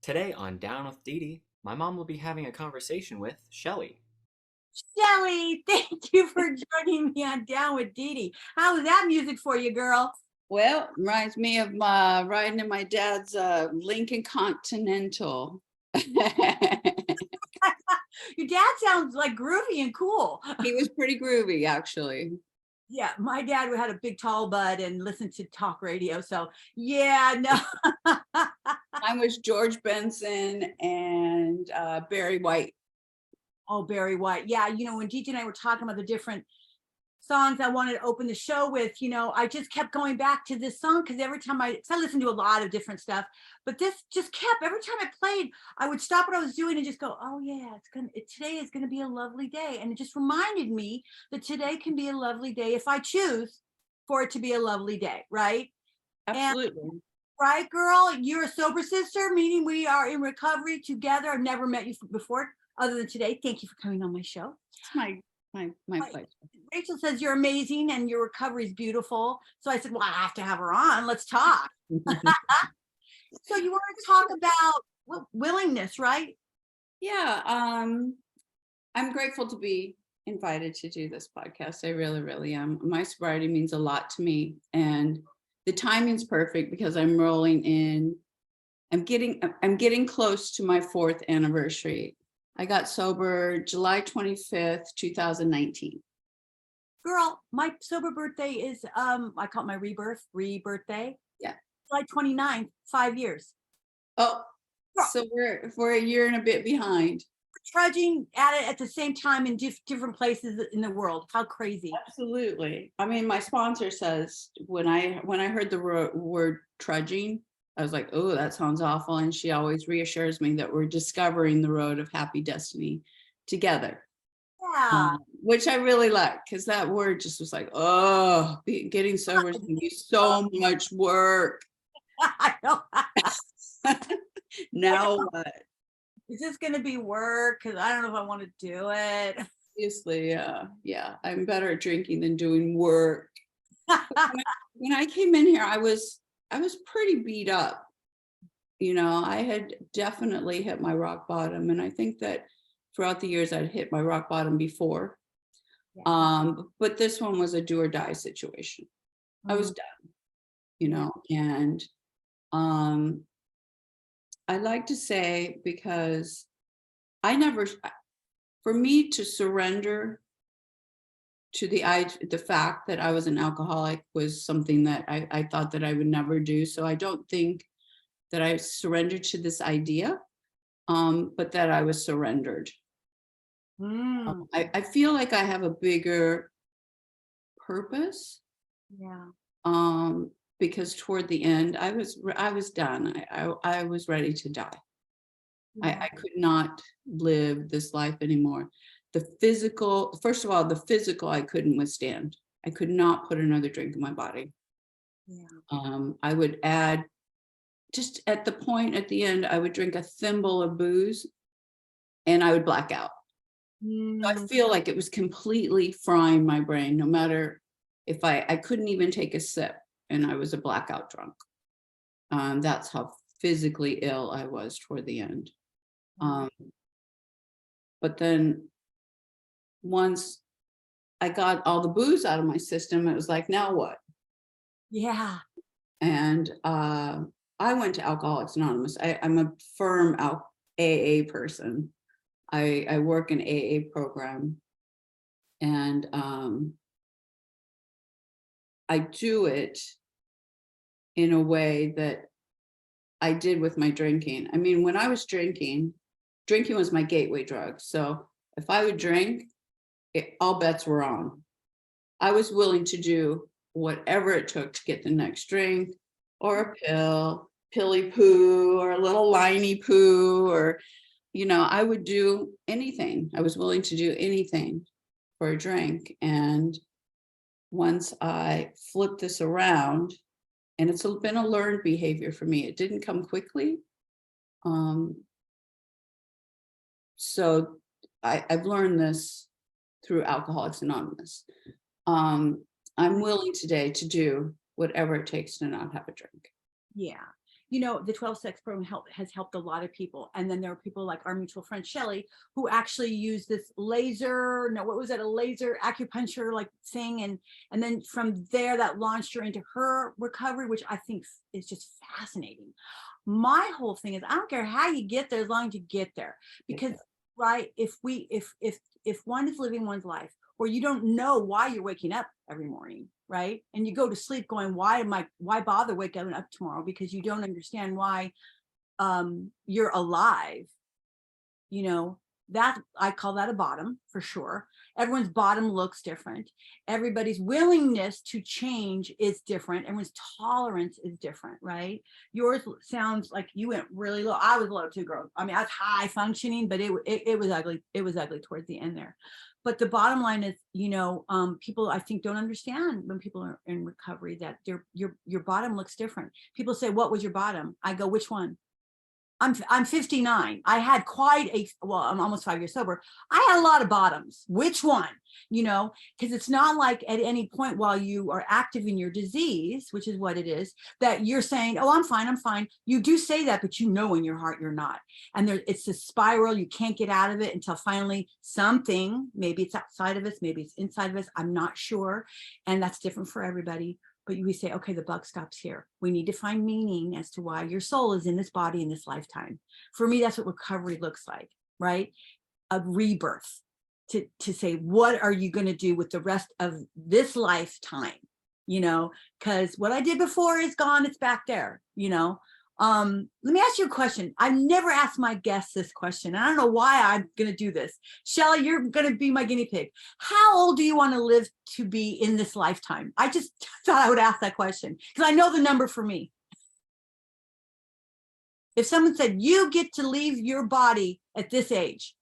Today on Down with Dedee, my mom will be having a conversation with Shelley. Shelley, thank you for joining me on Down with Dedee. How was that music for you, girl? Well, reminds me of my riding in my dad's Lincoln Continental. Your dad sounds like groovy and cool. He was pretty groovy, actually. Yeah, my dad had a big tall bud and listened to talk radio. So yeah, no. Mine was George Benson and Barry White. Oh, Barry White. Yeah, when DJ and I were talking about the different songs I wanted to open the show with, I just kept going back to this song because every time I listened to a lot of different stuff, but this just kept, every time I played, I would stop what I was doing and just go, oh yeah, today is gonna be a lovely day. And it just reminded me that today can be a lovely day if I choose for it to be a lovely day, right? And Absolutely. right, girl, you're a sober sister, meaning we are in recovery together. I've never met you before other than today. Thank you for coming on my show. It's my pleasure. Rachel says you're amazing and your recovery is beautiful. So I said, well, I have to have her on. Let's talk. So you want to talk about willingness, right? Yeah, I'm grateful to be invited to do this podcast. I really, really am. My sobriety means a lot to me, and the timing's perfect because I'm rolling in. I'm getting close to my 4th anniversary. I got sober July 25th, 2019. Girl, my sober birthday is I call it my rebirthday. Yeah. July 29th, 5 years. Oh, so we're a year and a bit behind. Trudging at it at the same time in different places in the world. How crazy. Absolutely. I mean, my sponsor says when I heard the word trudging, I was like, oh, that sounds awful. And she always reassures me that we're discovering the road of happy destiny together. Yeah. Which I really like, because that word just was like, oh, getting sober is going to be so much work. I know. Now what? Is this going to be work? Because I don't know if I want to do it. Obviously, yeah, I'm better at drinking than doing work. When I came in here, I was pretty beat up. I had definitely hit my rock bottom, and I think that throughout the years I'd hit my rock bottom before. Yeah. But this one was a do or die situation. I was done, and I like to say, because for me to surrender to the fact that I was an alcoholic was something that I thought that I would never do. So I don't think that I surrendered to this idea, but that I was surrendered. I feel like I have a bigger purpose. Yeah. Because toward the end, I was done. I was ready to die. Yeah. I could not live this life anymore. First of all, the physical I couldn't withstand. I could not put another drink in my body. Yeah. I would add, just at the end, I would drink a thimble of booze and I would black out. I feel like it was completely frying my brain, no matter if I couldn't even take a sip, and I was a blackout drunk. That's how physically ill I was toward the end. But then once I got all the booze out of my system, it was like, now what? Yeah. And I went to Alcoholics Anonymous. I'm a firm AA person. I work in AA program, and I do it in a way that I did with my drinking. I mean, when I was drinking was my gateway drug. So if I would drink, all bets were on. I was willing to do whatever it took to get the next drink, or a pilly poo, or a little liney poo, or I would do anything. I was willing to do anything for a drink. And once I flipped this around, and it's been a learned behavior for me, it didn't come quickly. So I've learned this through Alcoholics Anonymous. I'm willing today to do whatever it takes to not have a drink. Yeah. the 12-step program has helped a lot of people. And then there are people like our mutual friend Shelley, who actually use this a laser acupuncture like thing. And then from there, that launched her into her recovery, which I think is just fascinating. My whole thing is, I don't care how you get there, as long as you get there. Because right, if one is living one's life, or you don't know why you're waking up every morning, right? And you go to sleep going, why bother waking up tomorrow? Because you don't understand why you're alive. That I call that a bottom for sure. Everyone's bottom looks different. Everybody's willingness to change is different. Everyone's tolerance is different, right? Yours sounds like you went really low. I was low too, girl. I mean, I was high functioning, but it was ugly. It was ugly towards the end there. But the bottom line is, people I think don't understand when people are in recovery that your bottom looks different. People say, "What was your bottom?" I go, "Which one?" I'm 59. I had I'm almost 5 years sober. I had a lot of bottoms. Which one? Because it's not like at any point while you are active in your disease, which is what it is, that you're saying, "Oh, I'm fine, I'm fine." You do say that, but in your heart, you're not. And it's a spiral. You can't get out of it until finally something, maybe it's outside of us, maybe it's inside of us. I'm not sure. And that's different for everybody. But we say, okay, the buck stops here. We need to find meaning as to why your soul is in this body in this lifetime. For me, that's what recovery looks like, right? A rebirth to say, what are you going to do with the rest of this lifetime? Because what I did before is gone. It's back there, Let me ask you a question. I've never asked my guests this question. And I don't know why I'm going to do this. Shelley, you're going to be my guinea pig. How old do you want to live to be in this lifetime? I just thought I would ask that question because I know the number for me. If someone said, you get to leave your body at this age,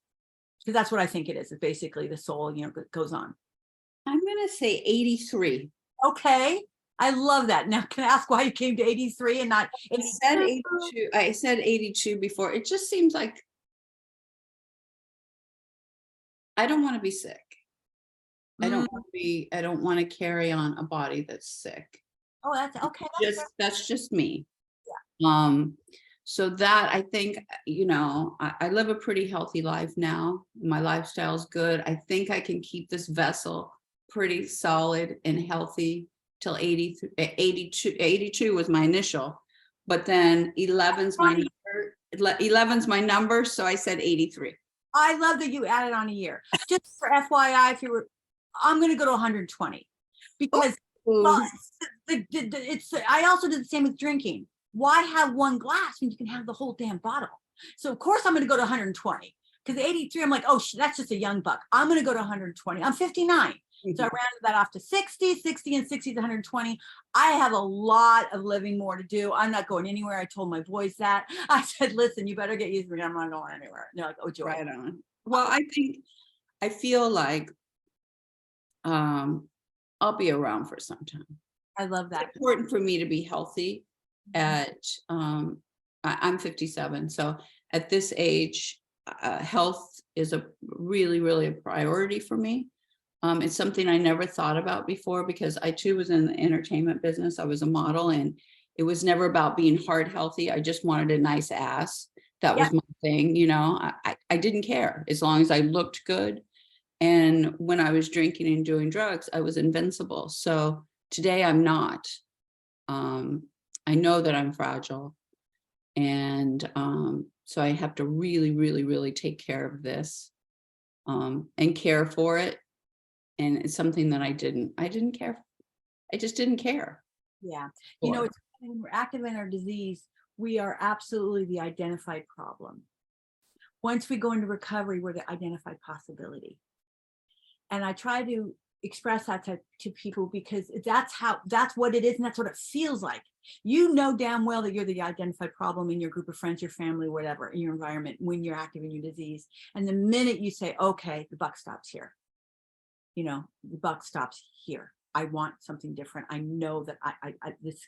because that's what I think it is. It's basically the soul, goes on. I'm going to say 83. Okay. I love that. Now, can I ask why you came to 83 and not 82? I said 82 before. It just seems like I don't want to be sick. I don't want to carry on a body that's sick. Oh, that's okay. That's just me. Yeah. So that I think, I live a pretty healthy life now. My lifestyle's good. I think I can keep this vessel pretty solid and healthy till 82. 82 was my initial, but then 11's my number. 11's my number, so I said 83. I love that you added on a year. Just for FYI, I'm going to go to 120 because I also did the same with drinking. Why have one glass when you can have the whole damn bottle? So of course I'm going to go to 120 because 83, I'm like, oh, that's just a young buck. I'm going to go to 120. I'm 59. So I rounded that off to 60 and 60 to 120. I have a lot of living more to do. I'm not going anywhere. I told my boys that. I said, listen, you better get used to me. I'm not going anywhere. And they're like, oh, joy. Right on. Well, I feel like I'll be around for some time. I love that. It's important for me to be healthy I'm 57. So at this age, health is really, really a priority for me. It's something I never thought about before because I too was in the entertainment business. I was a model and it was never about being heart healthy. I just wanted a nice ass. That was my thing. I didn't care as long as I looked good. And when I was drinking and doing drugs, I was invincible. So today I'm not. I know that I'm fragile. And so I have to really, really, really take care of this and care for it. And it's something that I didn't care. I just didn't care. Yeah. It's when we're active in our disease, we are absolutely the identified problem. Once we go into recovery, we're the identified possibility. And I try to express that to people because that's what it is. And that's what it feels like. Damn well that you're the identified problem in your group of friends, your family, whatever, in your environment, when you're active in your disease. And the minute you say, okay, the buck stops here. The buck stops here. I want something different. I know that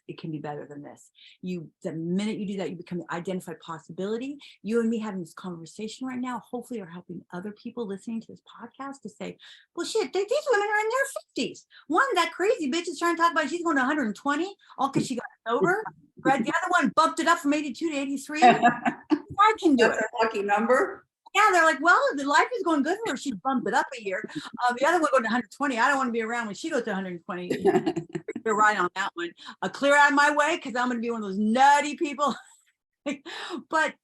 it can be better than this. The minute you do that, you become the identified possibility. You and me having this conversation right now, hopefully are helping other people listening to this podcast to say, well, shit, these women are in their 50s. One, that crazy bitch is trying to talk about she's going to 120, all because she got Over, right? The other one bumped it up from 82 to 83. I can do it. That's a lucky number. Yeah, they're like, well, the life is going good for her. She bumped it up a year. The other one going to 120. I don't want to be around when she goes to 120. You're right on that one. Clear out of my way because I'm going to be one of those nutty people. But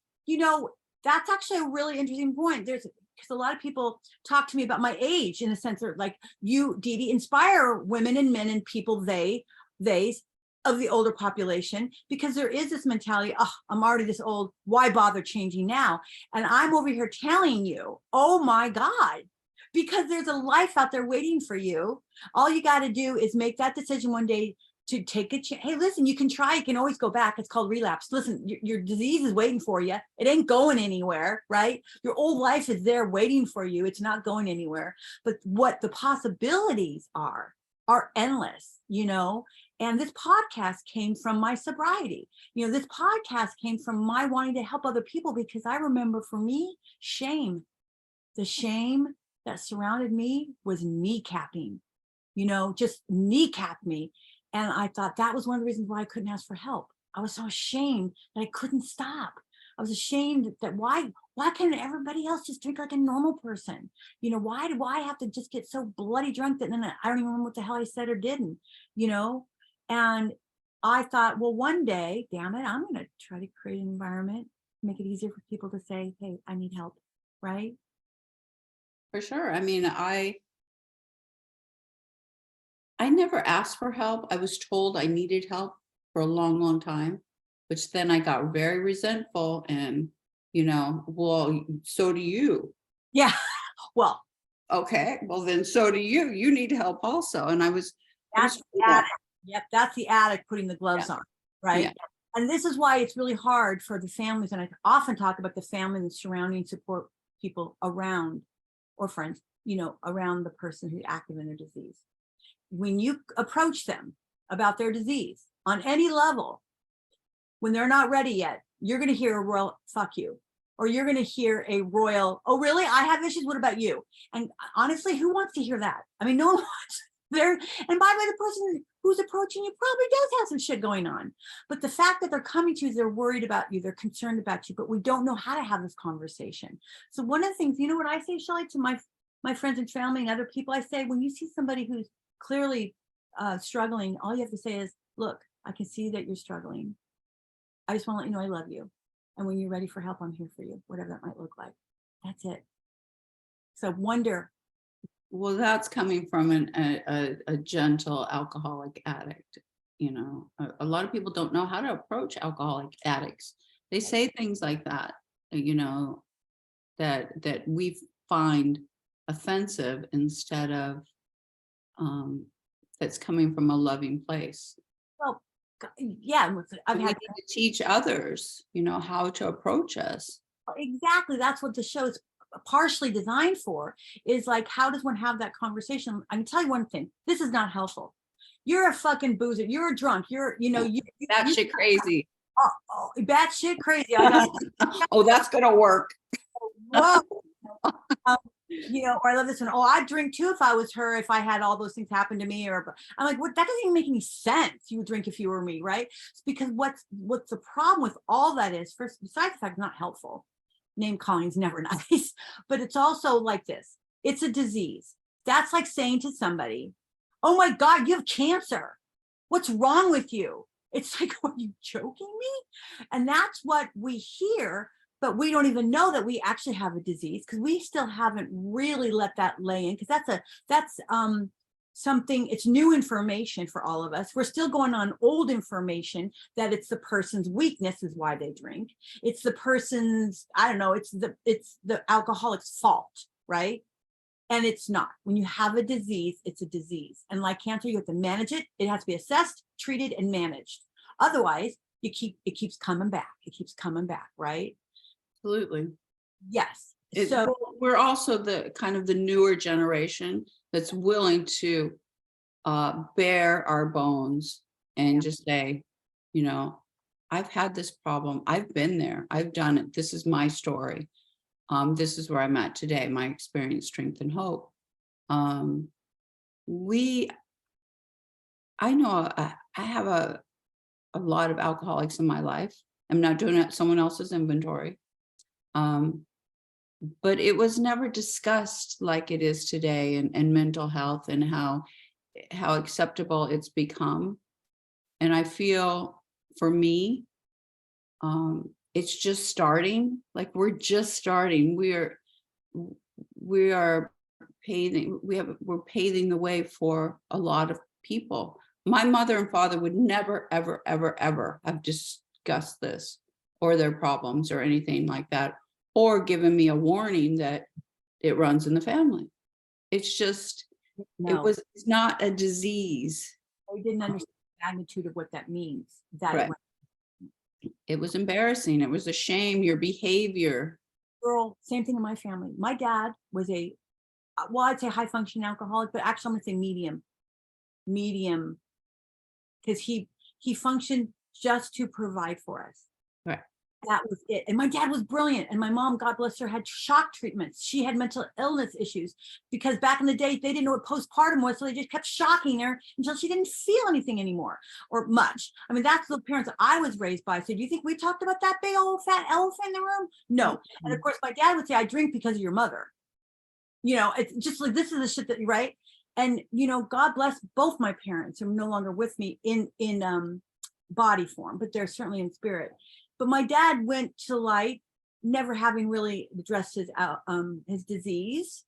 that's actually a really interesting point. Because a lot of people talk to me about my age in the sense that, like, you, Dedee, inspire women and men and people theys of the older population, because there is this mentality, oh, I'm already this old, why bother changing now? And I'm over here telling you, oh my God, because there's a life out there waiting for you. All you got to do is make that decision one day to take a chance. Hey, listen, you can try, you can always go back. It's called relapse. Listen, your disease is waiting for you. It ain't going anywhere, right? Your old life is there waiting for you. It's not going anywhere. But what the possibilities are endless, And this podcast came from my sobriety. This podcast came from my wanting to help other people, because I remember, for me, shame, the shame that surrounded me was kneecapping, just kneecapped me. And I thought that was one of the reasons why I couldn't ask for help. I was so ashamed that I couldn't stop. I was ashamed that why can't everybody else just drink like a normal person? Why do I have to just get so bloody drunk that then I don't even remember what the hell I said or didn't, And I thought, well, one day, damn it, I'm going to try to create an environment, make it easier for people to say, hey, I need help, right? For sure. I mean, I never asked for help. I was told I needed help for a long, long time, which then I got very resentful and, well, so do you. Yeah. Well, okay, well then so do you. You need help also. And that's the addict. Yep, that's the addict putting the gloves on, right? Yeah. And this is why it's really hard for the families, and I often talk about the family and surrounding support people around, or friends, around the person who's active in their disease. When you approach them about their disease on any level, when they're not ready yet, you're going to hear a royal fuck you, or you're going to hear a royal, oh really, I have issues, what about you? And honestly, who wants to hear that? I mean, no one wants there. And by the way, the person who's approaching you probably does have some shit going on, but the fact that they're coming to you, they're worried about you, they're concerned about you, but we don't know how to have this conversation. So one of the things, what I say, Shelley, to my friends and family and other people, I say, when you see somebody who's clearly struggling, all you have to say is, look, I can see that you're struggling. I just want to let you know I love you. And when you're ready for help, I'm here for you, whatever that might look like. That's it. So wonder. Well, that's coming from a gentle alcoholic addict. A lot of people don't know how to approach alcoholic addicts. They say things like that, that we find offensive instead of that's coming from a loving place. Well, yeah, we need to teach others, how to approach us. Exactly. That's what the show is partially designed for, is like, how does one have that conversation? I can tell you one thing, this is not helpful. You're a fucking boozer, you're a drunk, you're batshit crazy. Oh, batshit crazy. Oh, that's gonna work. Whoa. Or I love this one. Oh, I'd drink too if I was her, if I had all those things happen to me. Or I'm like, what? That doesn't even make any sense. You would drink if you were me, right? It's because what's the problem with all that is, first, besides the fact it's not helpful, name calling is never nice, but it's also like this. It's a disease. That's like saying to somebody, oh my God, you have cancer. What's wrong with you? It's like, are you joking me? And that's what we hear. But we don't even know that we actually have a disease, because we still haven't really let that lay in, because that's something, it's new information for all of us. We're still going on old information that it's the person's weakness is why they drink. It's the person's, I don't know, it's the alcoholic's fault, right? And it's not. When you have a disease, it's a disease. And like cancer, you have to manage it. It has to be assessed, treated, and managed. Otherwise, it keeps coming back. It keeps coming back, right? Absolutely. Yes. So we're also the kind of the newer generation that's willing to bare our bones and just say, I've had this problem. I've been there. I've done it. This is my story. This is where I'm at today, my experience, strength, and hope. I know I have a a lot of alcoholics in my life. I'm not doing it someone else's inventory. But it was never discussed like it is today, and mental health and how acceptable it's become. And I feel for me, it's just starting. Like we're just starting. We're paving the way for a lot of people. My mother and father would never, ever, ever, ever have discussed this or their problems or anything like that, or given me a warning that it runs in the family. It's just, No, it's not a disease. I didn't understand the magnitude of what that means. That Right. It was embarrassing. It was a shame, your behavior. girl, same thing in my family. My dad was well, I'd say high functioning alcoholic, but actually I'm gonna say medium, because he functioned just to provide for us. Right. That was it. And my dad was brilliant. And my mom, God bless her, had shock treatments. She had mental illness issues because back in the day, they didn't know what postpartum was. So they just kept shocking her until she didn't feel anything anymore or much. I mean, that's the parents that I was raised by. So do you think we talked about that big old fat elephant in the room? No. And of course, my dad would say, I drink because of your mother. It's just like, this is the shit that, right? And, God bless both my parents who are no longer with me in body form, but they're certainly in spirit. But my dad went to light, never having really addressed his disease,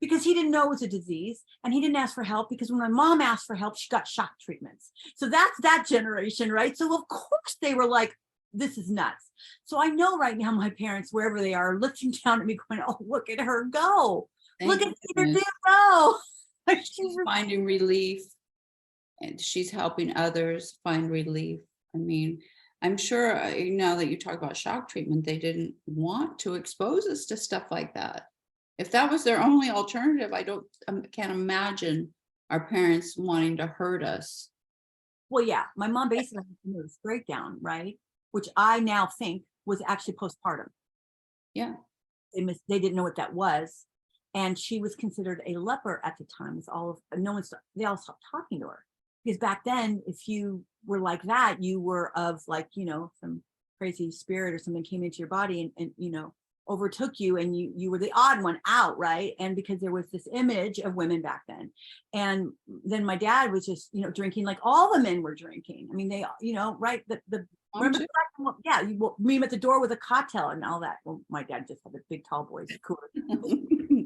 because he didn't know it was a disease, and he didn't ask for help because when my mom asked for help, she got shock treatments. So that's that generation, right? So of course they were like, this is nuts. So I know right now my parents, wherever they are, looking down at me going, oh, look at her go. Look at her go. She's finding relief, and she's helping others find relief. I mean, I'm sure now that you talk about shock treatment, they didn't want to expose us to stuff like that. If that was their only alternative, I can't imagine our parents wanting to hurt us. Well, yeah, my mom basically had a nervous breakdown, right? Which I now think was actually postpartum. Yeah. They didn't know what that was. And she was considered a leper at the time. They all stopped talking to her. Because back then, if you were like that, you were of like, some crazy spirit or something came into your body and overtook you, and you were the odd one out, right? And because there was this image of women back then. And then my dad was just, drinking like all the men were drinking. I mean, they, right? Remember you will meet him at the door with a cocktail and all that. Well, my dad just had a big tall boy, cooler.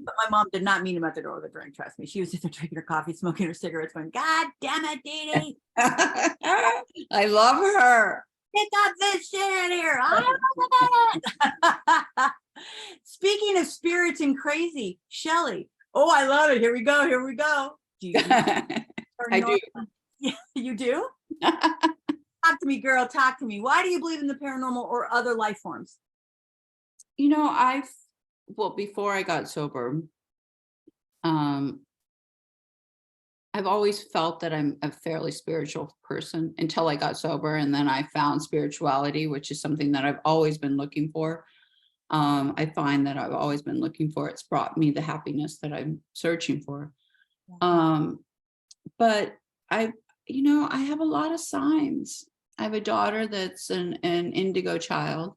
But my mom did not meet him at the door with a drink, trust me. She was just drinking her coffee, smoking her cigarettes, going, God damn it, Dedee. I love her. Get that bitch shit out of here. I love it. Speaking of spirits and crazy, Shelley. Oh, I love it. Here we go. Do you I do. Yeah, you do? Talk to me, girl. Talk to me. Why do you believe in the paranormal or other life forms? Before I got sober, I've always felt that I'm a fairly spiritual person until I got sober. And then I found spirituality, which is something that I've always been looking for. I find that I've always been looking for. It's brought me the happiness that I'm searching for. But I have a lot of signs. I have a daughter that's an indigo child.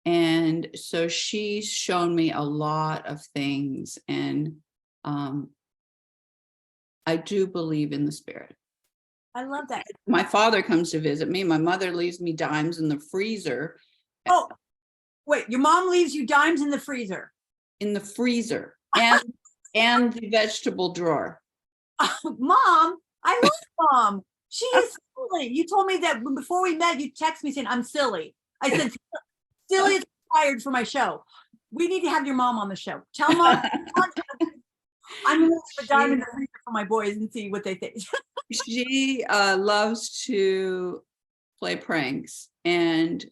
And so she's shown me a lot of things. And I do believe in the spirit. I love that. My father comes to visit me. My mother leaves me dimes in the freezer. Oh, wait, your mom leaves you dimes in the freezer? In the freezer and the vegetable drawer. Mom, I love Mom. She is silly. You told me that before we met, you texted me saying, I'm silly. I said, silly is required for my show. We need to have your mom on the show. Tell Mom. I'm going to put a dime in the freezer for my boys and see what they think. She loves to play pranks, and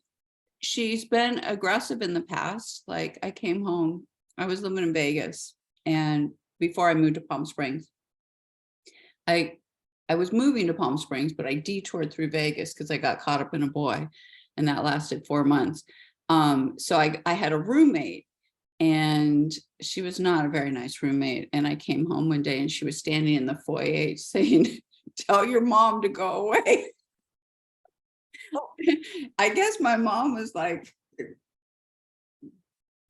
she's been aggressive in the past. Like I came home, I was living in Vegas, and before I moved to Palm Springs, I was moving to Palm Springs, but I detoured through Vegas because I got caught up in a boy, and that lasted 4 months. So I had a roommate, and she was not a very nice roommate. And I came home one day and she was standing in the foyer saying, tell your mom to go away. I guess my mom was like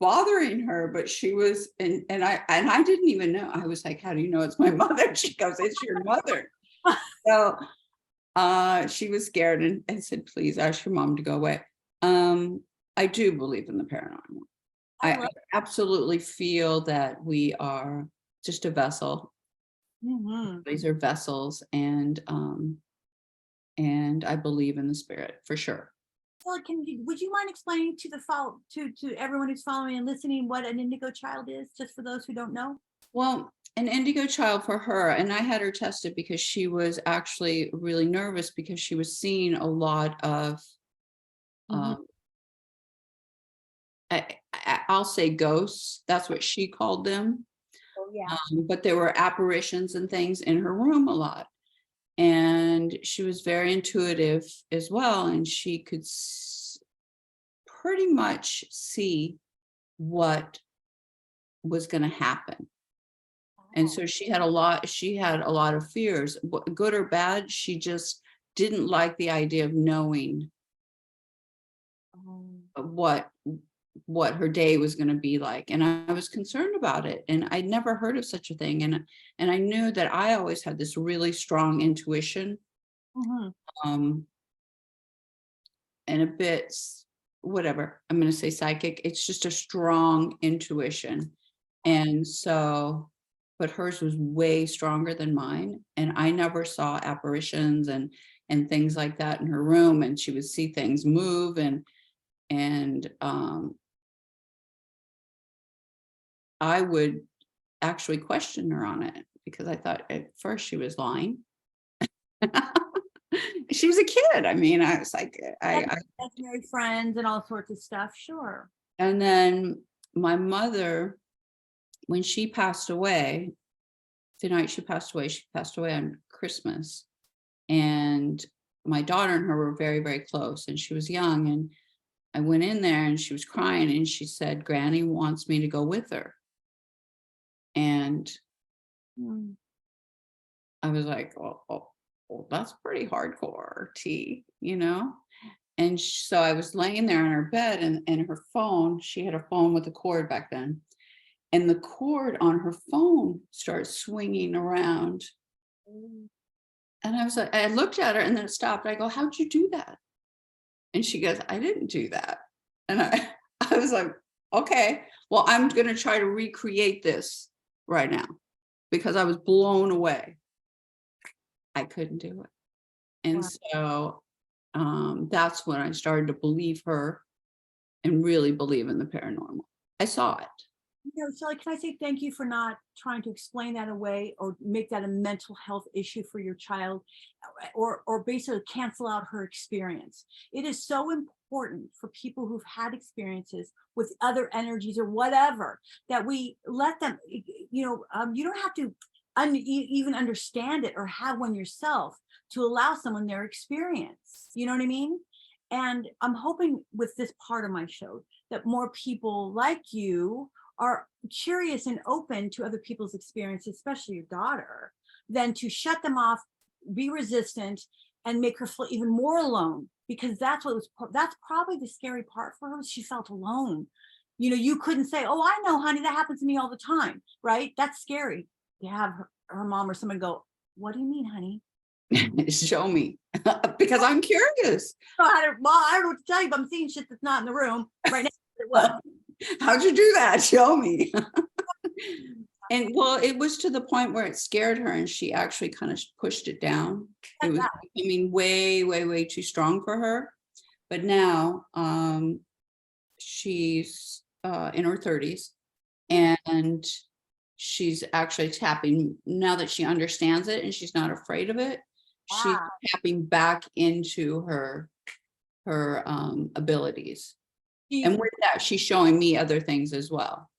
bothering her, but she was, and I didn't even know. I was like, how do you know it's my mother? She goes, it's your mother. So she was scared and said, please ask your mom to go away. I do believe in the paranormal. I absolutely feel that we are just a vessel. These are vessels, and I believe in the spirit for sure. Well, would you mind explaining to to everyone who's following and listening what an indigo child is, just for those who don't know? Well, an indigo child for her, and I had her tested because she was actually really nervous because she was seeing a lot of, I'll say ghosts. That's what she called them. Oh, yeah. But there were apparitions and things in her room a lot. And she was very intuitive as well. And she could pretty much see what was going to happen. And so she had a lot of fears, good or bad. She just didn't like the idea of knowing what her day was going to be like. And I was concerned about it. And I'd never heard of such a thing. And I knew that I always had this really strong intuition. And a bit, whatever, I'm going to say psychic. It's just a strong intuition. And so, but hers was way stronger than mine. And I never saw apparitions and things like that in her room. And she would see things move and I would actually question her on it because I thought at first she was lying. She was a kid. I mean, I was like, Imaginary friends and all sorts of stuff. Sure. And then my mother, when she passed away, the night she passed away on Christmas. And my daughter and her were very, very close, and she was young. And I went in there and she was crying and she said, Granny wants me to go with her. And I was like, oh, that's pretty hardcore, T, you know? And so I was laying there on her bed and her phone, she had a phone with a cord back then. And the cord on her phone starts swinging around. And I was like, I looked at her and then it stopped. I go, how'd you do that? And she goes, I didn't do that. And I was like, okay, well, I'm going to try to recreate this right now because I was blown away. I couldn't do it. And so that's when I started to believe her and really believe in the paranormal. I saw it. You know, Shelley, can I say thank you for not trying to explain that away or make that a mental health issue for your child or basically cancel out her experience. It is so important for people who've had experiences with other energies or whatever that we let them, you know, you don't have to even understand it or have one yourself to allow someone their experience. You know what I mean? And I'm hoping with this part of my show that more people like you are curious and open to other people's experiences, especially your daughter, than to shut them off, be resistant, and make her feel even more alone. Because that's probably the scary part for her. She felt alone. You know, you couldn't say, "Oh, I know, honey, that happens to me all the time," right? That's scary to have her mom or someone go, "What do you mean, honey?" Show me, because I'm curious. I don't know what to tell you, but I'm seeing shit that's not in the room right now. Well, how'd you do that? Show me. And well, it was to the point where it scared her and she actually kind of pushed it down. It was becoming way, way, way too strong for her. But now she's in her 30s and she's actually tapping now that she understands it and she's not afraid of it. She's tapping back into her abilities. And with that, she's showing me other things as well.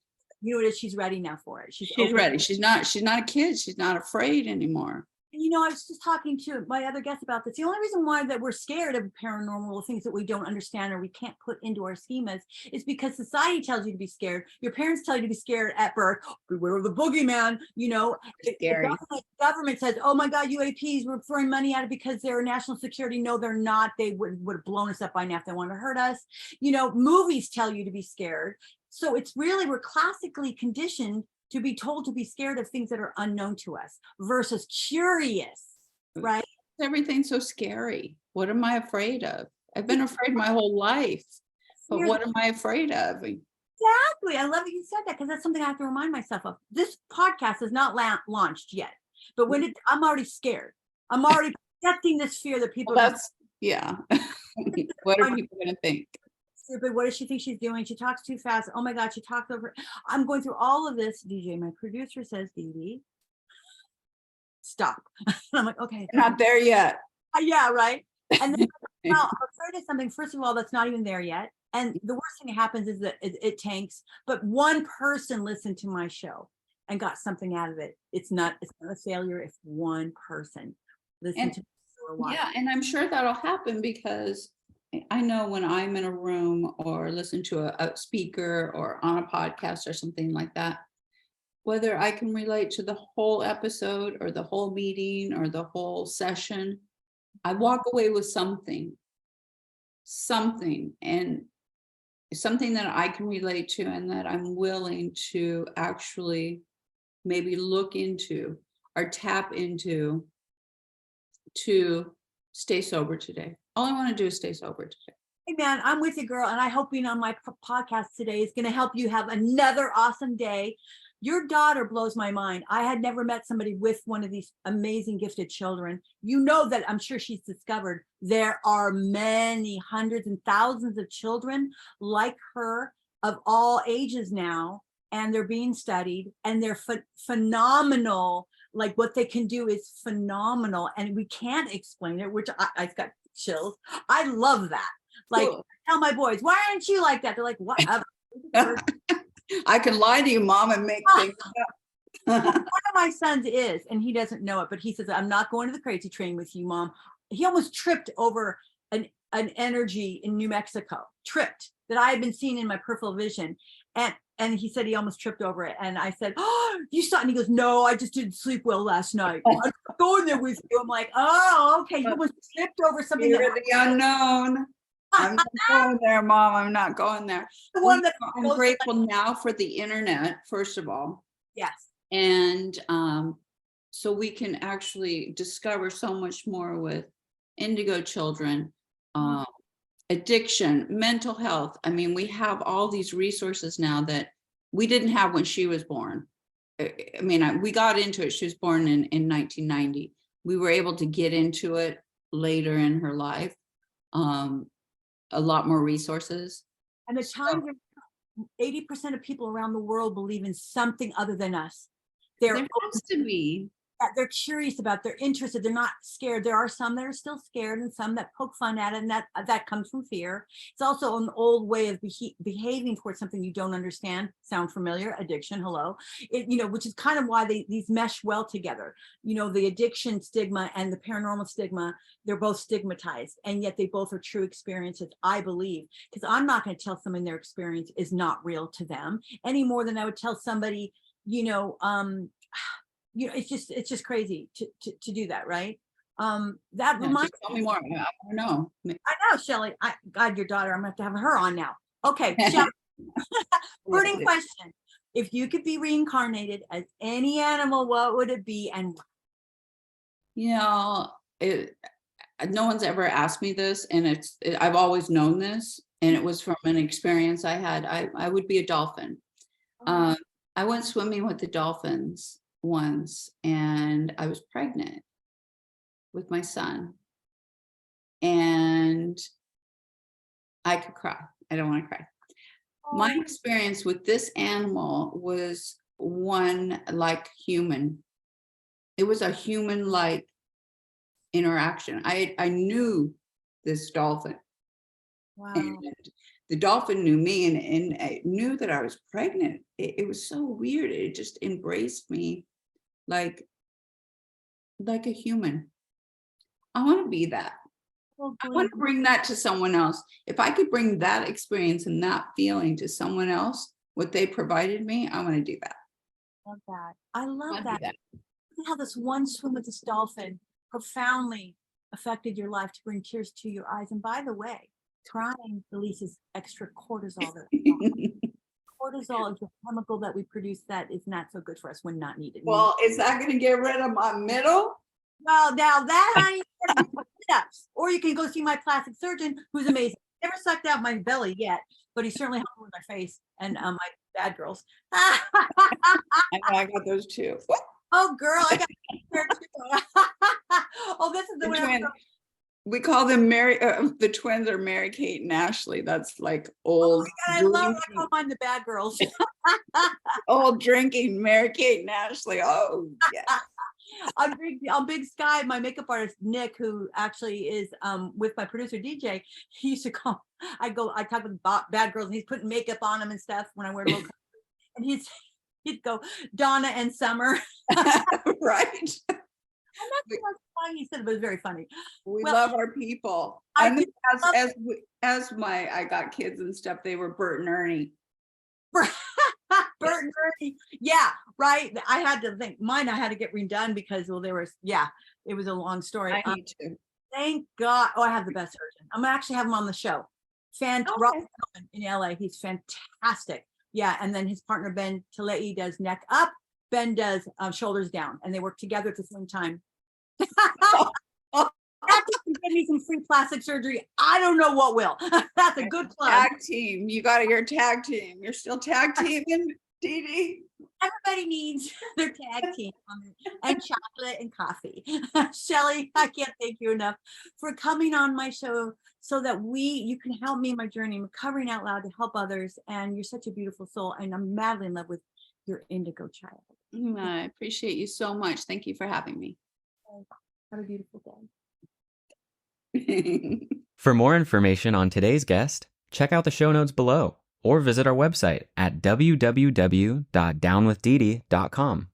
You know what it is? She's ready now for it. She's ready. She's not a kid. She's not afraid anymore. You know, I was just talking to my other guest about this. The only reason why that we're scared of paranormal things that we don't understand or we can't put into our schemas is because society tells you to be scared. Your parents tell you to be scared at birth. Beware of the boogeyman. You know, the Scary. government says, "Oh my God, UAPs, we're throwing money at it because they're national security." No, they're not. They would have blown us up by now if they wanted to hurt us. You know, movies tell you to be scared. So it's really, we're classically conditioned to be told to be scared of things that are unknown to us versus curious, right? Everything's so scary. What am I afraid of? I've been afraid my whole life, but what am I afraid of? Exactly. I love that you said that because that's something I have to remind myself of. This podcast is not launched yet, but when I'm already scared. I'm already projecting this fear that people. Well, that's, yeah. What are people going to think? Stupid. What does she think she's doing? She talks too fast. Oh my God, she talked over. I'm going through all of this. DJ, my producer says, Dedee, stop. And I'm like, okay. Not there yet. Yeah, right. And then now I'm afraid of something. First of all, that's not even there yet. And the worst thing that happens is that it tanks. But one person listened to my show and got something out of it. It's not a failure if one person listened to it or watched. Yeah, and I'm sure that'll happen because I know when I'm in a room or listen to a speaker or on a podcast or something like that, whether I can relate to the whole episode or the whole meeting or the whole session, I walk away with something and something that I can relate to and that I'm willing to actually maybe look into or tap into to stay sober today. All I want to do is stay sober today. Hey man, I'm with you, girl. And I hope being on my podcast today is going to help you have another awesome day. Your daughter blows my mind. I had never met somebody with one of these amazing gifted children. You know that I'm sure she's discovered there are many hundreds and thousands of children like her of all ages now, and they're being studied and they're phenomenal. Like what they can do is phenomenal and we can't explain it, which I've got chills. I love that. Like, cool. Tell my boys, why aren't you like that? They're like, whatever. I can lie to you, Mom, and make things up. One of my sons is, and he doesn't know it, but he says, I'm not going to the crazy train with you, Mom. He almost tripped over an energy in New Mexico, tripped that I had been seeing in my peripheral vision. And he said he almost tripped over it. And I said, oh, you saw it? And he goes, no, I just didn't sleep well last night. I'm not going there with you. I'm like, oh, okay. You almost tripped over something. You're the unknown. I'm not going there, Mom. I'm not going there. I'm grateful now for the internet, first of all. Yes. And so we can actually discover so much more with indigo children, addiction, mental health. I mean, we have all these resources now that we didn't have when she was born. I mean, we got into it. She was born in 1990. We were able to get into it later in her life. A lot more resources. And the time 80% of people around the world believe in something other than us. There has to be. They're curious about, they're interested, they're not scared. There are some that are still scared and some that poke fun at it, and that comes from fear. It's also an old way of behaving towards something you don't understand. Sound familiar? Addiction, hello. Which is kind of why these mesh well together. The addiction stigma and the paranormal stigma, they're both stigmatized, and yet they both are true experiences, I believe, because I'm not going to tell someone their experience is not real to them any more than I would tell somebody, it's just crazy to do that, right? That reminds me. Tell me more. I don't know. I know, Shelley. God, your daughter. I'm gonna have to have her on now. Okay, Shelley. Burning question: if you could be reincarnated as any animal, what would it be, and why? No one's ever asked me this, and I've always known this, and it was from an experience I had. I would be a dolphin. I went swimming with the dolphins once, and I was pregnant with my son, and I could cry. I don't want to cry. My experience with this animal was one like human. It was a human-like interaction. I knew this dolphin. Wow. And the dolphin knew me and I knew that I was pregnant. It was so weird. It just embraced me like like a human. I want to be that. Oh, I want to bring that to someone else. If I could bring that experience and that feeling to someone else, what they provided me, I want to do that. love that. I love Wanna do that. Look at how this one swim with this dolphin profoundly affected your life to bring tears to your eyes. And by the way, crying releases extra cortisol. Cortisol is a chemical that we produce that is not so good for us when not needed. Well, is that going to get rid of my middle? Well, now that honey, or you can go see my plastic surgeon, who's amazing. Never sucked out my belly yet, but he certainly helped with my face and my bad girls. I know I got those too. Oh, girl, I got there too. Oh, this is the one. We call them Mary. The twins are Mary Kate and Ashley. That's like old. Oh my God, I call mine the bad girls. Old drinking Mary Kate and Ashley. Oh yeah. On Big Sky, my makeup artist Nick, who actually is with my producer DJ, he used to call. I talk with bad girls, and he's putting makeup on them and stuff when I wear low color. And he'd go Donna and Summer. Right. I'm not sure how funny he said it, but it was very funny. We Well, love our people. I And do I got kids and stuff, they were Bert and Ernie. Bert and Ernie. Yeah, right. I had to think mine. I had to get redone because it was a long story. I need to. Thank God. Oh, I have the best surgeon. I'm gonna actually have him on the show. Robert in LA. He's fantastic. Yeah, and then his partner Ben Talei does neck up. Ben does shoulders down, and they work together at the same time. That doesn't give me some free plastic surgery. I don't know what will. That's a good plug. Tag team. You got your tag team. You're still tag teaming, Dedee? Everybody needs their tag team and chocolate and coffee. Shelley, I can't thank you enough for coming on my show so that you can help me in my journey. I'm recovering out loud to help others. And you're such a beautiful soul. And I'm madly in love with your indigo child. I appreciate you so much. Thank you for having me. Have a beautiful day. For more information on today's guest, check out the show notes below or visit our website at www.downwithdedee.com.